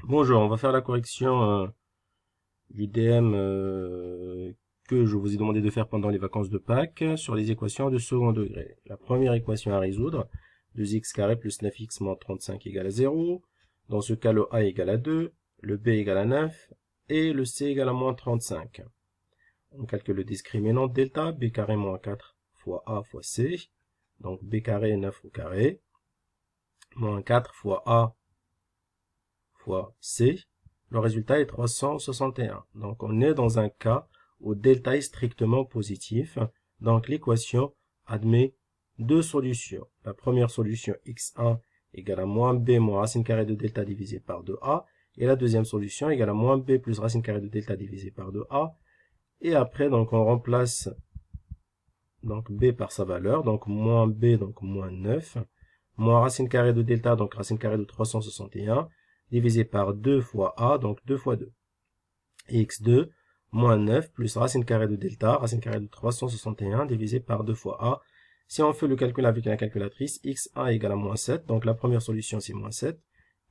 Bonjour, on va faire la correction du DM que je vous ai demandé de faire pendant les vacances de Pâques sur les équations de second degré. La première équation à résoudre, 2x carré plus 9x moins 35 égale à 0. Dans ce cas, le a égale à 2, le b égale à 9 et le c égale à moins 35. On calcule le discriminant delta, b carré moins 4 fois a fois c. Donc b carré 9 au carré, moins 4 fois a fois c. Le résultat est 361. Donc, on est dans un cas où delta est strictement positif. Donc, l'équation admet deux solutions. La première solution, x1 égale à moins b moins racine carrée de delta divisé par 2a. Et la deuxième solution égale à moins b plus racine carrée de delta divisé par 2a. Et après, donc, on remplace donc b par sa valeur. Donc, moins b, donc moins 9. Moins racine carrée de delta, donc racine carrée de 361. Divisé par 2 fois a, donc 2 fois 2. Et x2, moins 9, plus racine carrée de delta, racine carrée de 361, divisé par 2 fois a. Si on fait le calcul avec la calculatrice, x1 égale à moins 7, donc la première solution c'est moins 7,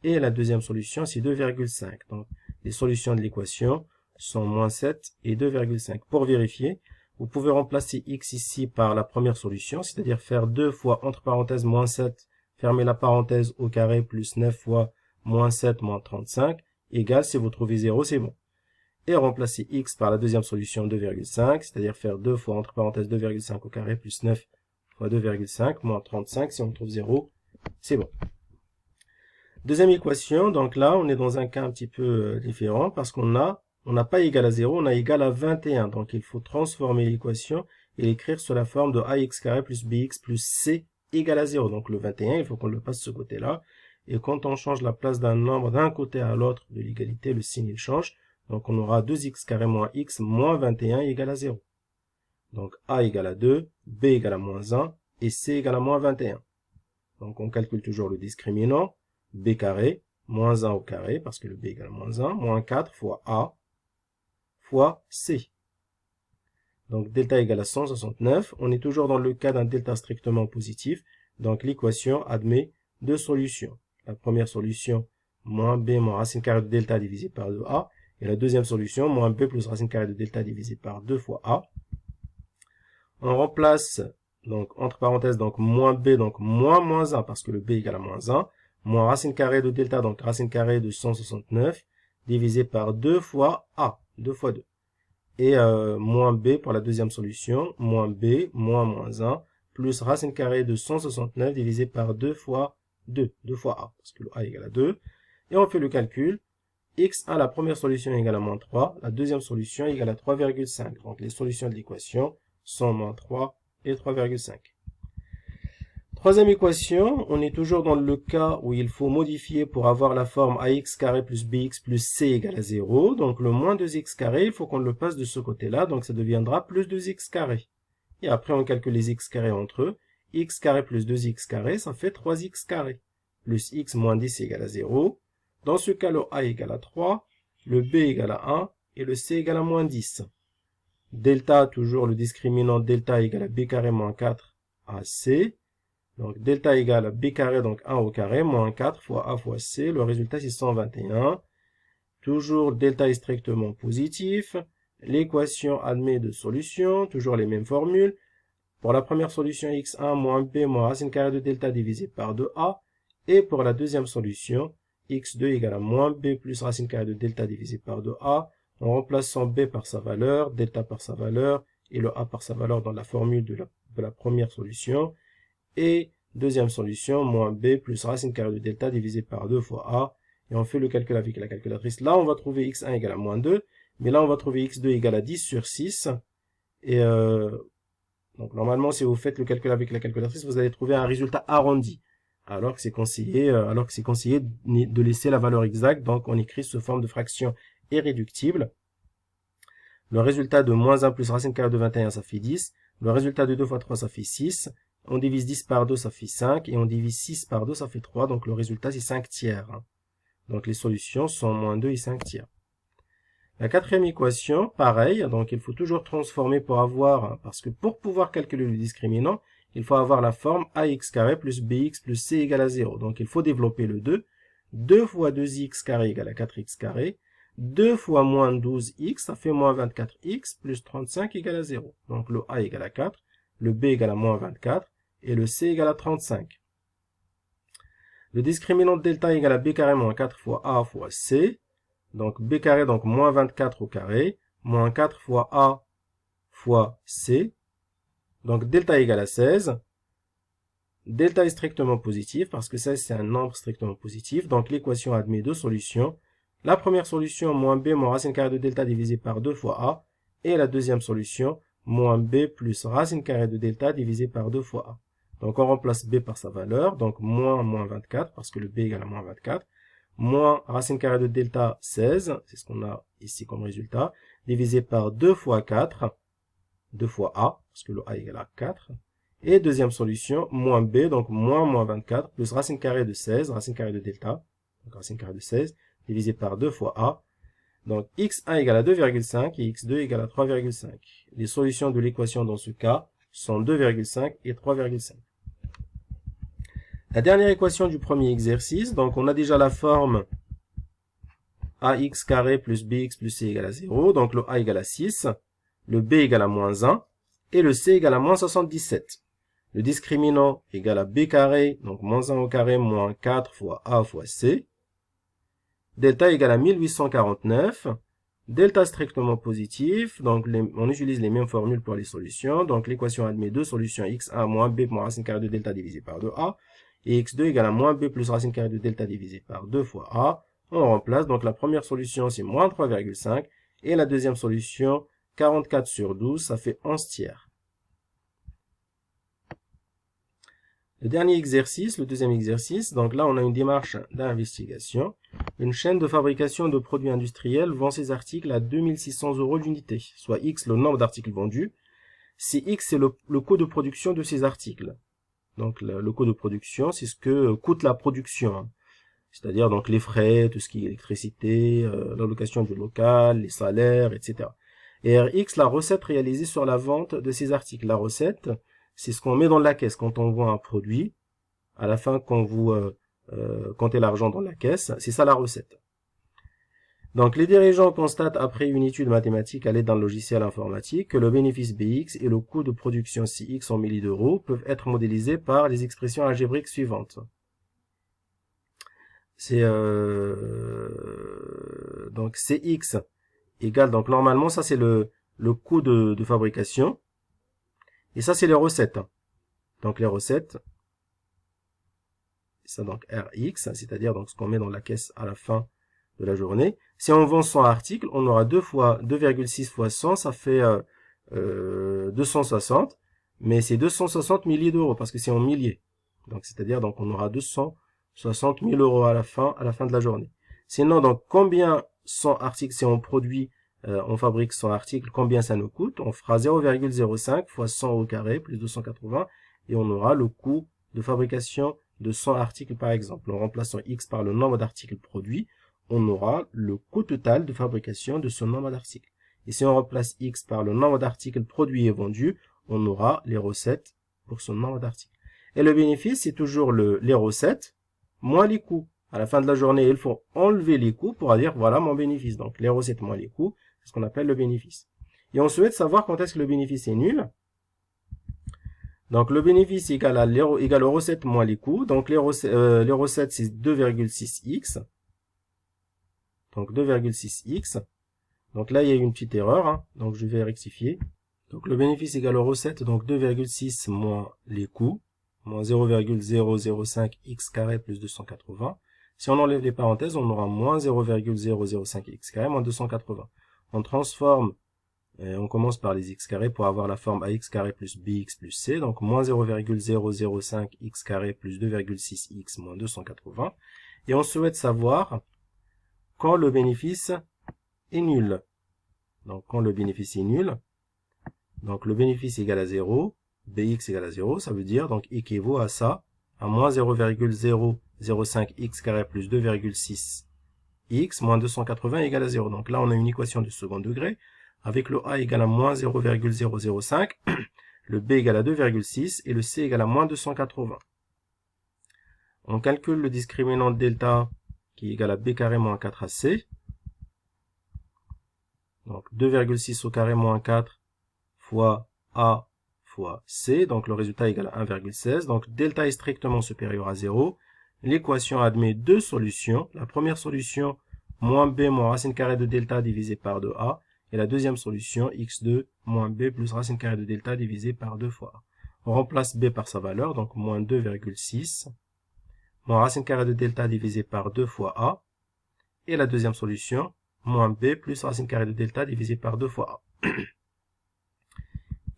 et la deuxième solution c'est 2,5. Donc les solutions de l'équation sont moins 7 et 2,5. Pour vérifier, vous pouvez remplacer x ici par la première solution, c'est-à-dire faire 2 fois, entre parenthèses, moins 7, fermer la parenthèse au carré, plus 9 fois moins 7 moins 35, égale, si vous trouvez 0, c'est bon. Et remplacer x par la deuxième solution 2,5, c'est-à-dire faire 2 fois, entre parenthèses, 2,5 au carré, plus 9 fois 2,5, moins 35, si on trouve 0, c'est bon. Deuxième équation, donc là, on est dans un cas un petit peu différent, parce on n'a pas égal à 0, on a égal à 21. Donc, il faut transformer l'équation et l'écrire sous la forme de ax carré plus bx plus c égale à 0. Donc, le 21, il faut qu'on le passe de ce côté-là. Et quand on change la place d'un nombre d'un côté à l'autre de l'égalité, le signe il change. Donc, on aura 2x carré moins x moins 21 égale à 0. Donc, a égale à 2, b égale à moins 1 et c égale à moins 21. Donc, on calcule toujours le discriminant. B carré, moins 1 au carré, parce que le b égale à moins 1, moins 4 fois a fois c. Donc, delta égale à 169. On est toujours dans le cas d'un delta strictement positif. Donc, l'équation admet deux solutions. La première solution, moins b moins racine carrée de delta divisé par 2a. Et la deuxième solution, moins b plus racine carrée de delta divisé par 2 fois a. On remplace, donc, entre parenthèses, donc, moins b, donc, moins 1, parce que le b égale à moins 1. Moins racine carrée de delta, donc, racine carrée de 169, divisé par 2 fois a, 2 fois 2. Et moins b pour la deuxième solution, moins b, moins 1, plus racine carrée de 169 divisé par 2 fois 2, 2 fois a, parce que le a égale à 2. Et on fait le calcul. x1, la première solution égale à moins 3, la deuxième solution égale à 3,5. Donc les solutions de l'équation sont moins 3 et 3,5. Troisième équation, on est toujours dans le cas où il faut modifier pour avoir la forme ax carré plus bx plus c égale à 0. Donc le moins 2x carré, il faut qu'on le passe de ce côté-là, donc ça deviendra plus 2x carré. Et après on calcule les x carrés entre eux. X carré plus 2x carré, ça fait 3x carré. Plus x moins 10 égale à 0. Dans ce cas, le a égale à 3, le b égale à 1 et le c égale à moins 10. Delta, toujours le discriminant delta égale à b carré moins 4 à c. Donc, delta égale à b carré, donc 1 au carré, moins 4 fois a fois c. Le résultat, c'est 121. Toujours, delta est strictement positif. L'équation admet deux solutions, toujours les mêmes formules. Pour la première solution, x1 moins b moins racine carrée de delta divisé par 2a. Et pour la deuxième solution, x2 égale à moins b plus racine carrée de delta divisé par 2a. En remplaçant b par sa valeur, delta par sa valeur, et le a par sa valeur dans la formule de la première solution. Et deuxième solution, moins b plus racine carrée de delta divisé par 2 fois a. Et on fait le calcul avec la calculatrice. Là, on va trouver x1 égale à moins 2. Mais là, on va trouver x2 égale à 10 sur 6. Et donc, normalement, si vous faites le calcul avec la calculatrice, vous allez trouver un résultat arrondi. Alors que c'est conseillé de laisser la valeur exacte. Donc, on écrit sous forme de fraction irréductible. Le résultat de moins 1 plus racine carrée de 21, ça fait 10. Le résultat de 2 fois 3, ça fait 6. On divise 10 par 2, ça fait 5. Et on divise 6 par 2, ça fait 3. Donc, le résultat, c'est 5 tiers. Donc, les solutions sont moins 2 et 5 tiers. La quatrième équation, pareil. Donc, il faut toujours transformer pour avoir, parce que pour pouvoir calculer le discriminant, il faut avoir la forme ax carré plus bx plus c égale à 0. Donc, il faut développer le 2. 2 fois 2x carré égale à 4x carré. 2 fois moins 12x, ça fait moins 24x, plus 35 égale à 0. Donc le A égale à 4, le B égale à moins 24, et le C égale à 35. Le discriminant de delta égale à b carré moins 4 fois A fois C. Donc b carré, donc moins 24 au carré, moins 4 fois A fois C. Donc delta égale à 16. Delta est strictement positif parce que 16 c'est un nombre strictement positif. Donc l'équation admet deux solutions. La première solution, moins b moins racine carrée de delta divisé par 2 fois A. Et la deuxième solution, moins b plus racine carrée de delta divisé par 2 fois A. Donc on remplace b par sa valeur. Donc moins 24 parce que le b égale à moins 24. Moins racine carrée de delta 16. C'est ce qu'on a ici comme résultat. Divisé par 2 fois 4. 2 fois A parce que le A égale à 4. Et deuxième solution, moins b, donc moins 24, plus racine carrée de 16, racine carrée de delta, donc racine carrée de 16, divisé par 2 fois a. Donc x1 égale à 2,5 et x2 égale à 3,5. Les solutions de l'équation dans ce cas sont 2,5 et 3,5. La dernière équation du premier exercice, donc on a déjà la forme ax carré plus bx plus c égale à 0, donc le a égale à 6, le b égale à moins 1, et le c égale à moins 77. Le discriminant égale à b carré, donc moins 1 au carré, moins 4 fois a fois c. Delta égale à 1849. Delta strictement positif, donc on utilise les mêmes formules pour les solutions. Donc l'équation admet deux solutions, x1 moins b moins racine carrée de delta divisé par 2a. Et x2 égale à moins b plus racine carrée de delta divisé par 2 fois a. On remplace, donc la première solution c'est moins 3,5. Et la deuxième solution, 44 sur 12, ça fait 11 tiers. Le dernier exercice, le deuxième exercice, donc là on a une démarche d'investigation. Une chaîne de fabrication de produits industriels vend ses articles à 2600 € l'unité, soit X le nombre d'articles vendus. Si X c'est le coût de production de ces articles. Donc le coût de production, c'est ce que coûte la production. C'est-à-dire donc les frais, tout ce qui est électricité, la location du local, les salaires, etc. Et Rx, la recette réalisée sur la vente de ces articles. La recette, c'est ce qu'on met dans la caisse quand on vend un produit. À la fin, quand vous comptez l'argent dans la caisse, c'est ça la recette. Donc, les dirigeants constatent après une étude mathématique à l'aide d'un logiciel informatique que le bénéfice BX et le coût de production CX en milliers d'euros peuvent être modélisés par les expressions algébriques suivantes. C'est donc CX égale, donc normalement ça c'est le coût de fabrication. Et ça, c'est les recettes. Donc, les recettes, ça donc Rx, c'est-à-dire donc ce qu'on met dans la caisse à la fin de la journée. Si on vend 100 articles, on aura 2,6 fois 100, ça fait 260. Mais c'est 260 milliers d'euros parce que c'est en milliers. Donc, c'est-à-dire donc on aura 260 000 € à la fin de la journée. Sinon, donc combien 100 articles, si on produit on fabrique 100 articles, combien ça nous coûte? On fera 0,05 fois 100 au carré plus 280 et on aura le coût de fabrication de 100 articles par exemple. En remplaçant X par le nombre d'articles produits, on aura le coût total de fabrication de ce nombre d'articles. Et si on remplace X par le nombre d'articles produits et vendus, on aura les recettes pour ce nombre d'articles. Et le bénéfice, c'est toujours les recettes moins les coûts. À la fin de la journée, il faut enlever les coûts pour dire voilà mon bénéfice. Donc les recettes moins les coûts, c'est ce qu'on appelle le bénéfice. Et on souhaite savoir quand est-ce que le bénéfice est nul. Donc le bénéfice égale aux recettes moins les coûts. Donc les recettes c'est 2,6x. Donc 2,6x. Donc là il y a eu une petite erreur. Donc je vais rectifier. Donc le bénéfice égale aux recettes. Donc 2,6 moins les coûts. Moins 0,005x carré plus 280. Si on enlève les parenthèses, on aura moins 0,005x carré moins 280. On transforme, on commence par les x carrés pour avoir la forme ax carré plus bx plus c. Donc moins 0,005x carré plus 2,6x moins 280. Et on souhaite savoir quand le bénéfice est nul. Donc quand le bénéfice est nul, donc le bénéfice égale à 0, bx égale à 0, ça veut dire donc équivaut à ça, à moins 0,005x carré plus 2,6x moins 280 égale à 0. Donc là, on a une équation de second degré avec le a égale à moins 0,005, le b égale à 2,6 et le c égale à moins 280. On calcule le discriminant de delta qui est égal à b carré moins 4ac. Donc 2,6 au carré moins 4 fois a fois c. Donc le résultat est égal à 1,16. Donc delta est strictement supérieur à 0. L'équation admet deux solutions. La première solution, moins b moins racine carrée de delta divisé par 2a. Et la deuxième solution, x2 moins b plus racine carrée de delta divisé par 2 fois a. On remplace b par sa valeur, donc moins 2,6. Moins racine carrée de delta divisé par 2 fois a. Et la deuxième solution, moins b plus racine carrée de delta divisé par 2 fois a.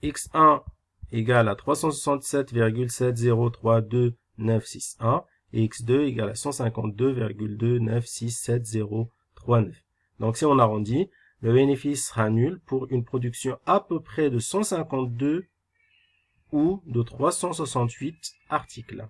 x1 égale à 367,7032961 et x2 égale à 152,296703,9. Donc si on arrondit, le bénéfice sera nul pour une production à peu près de 152 ou de 368 articles.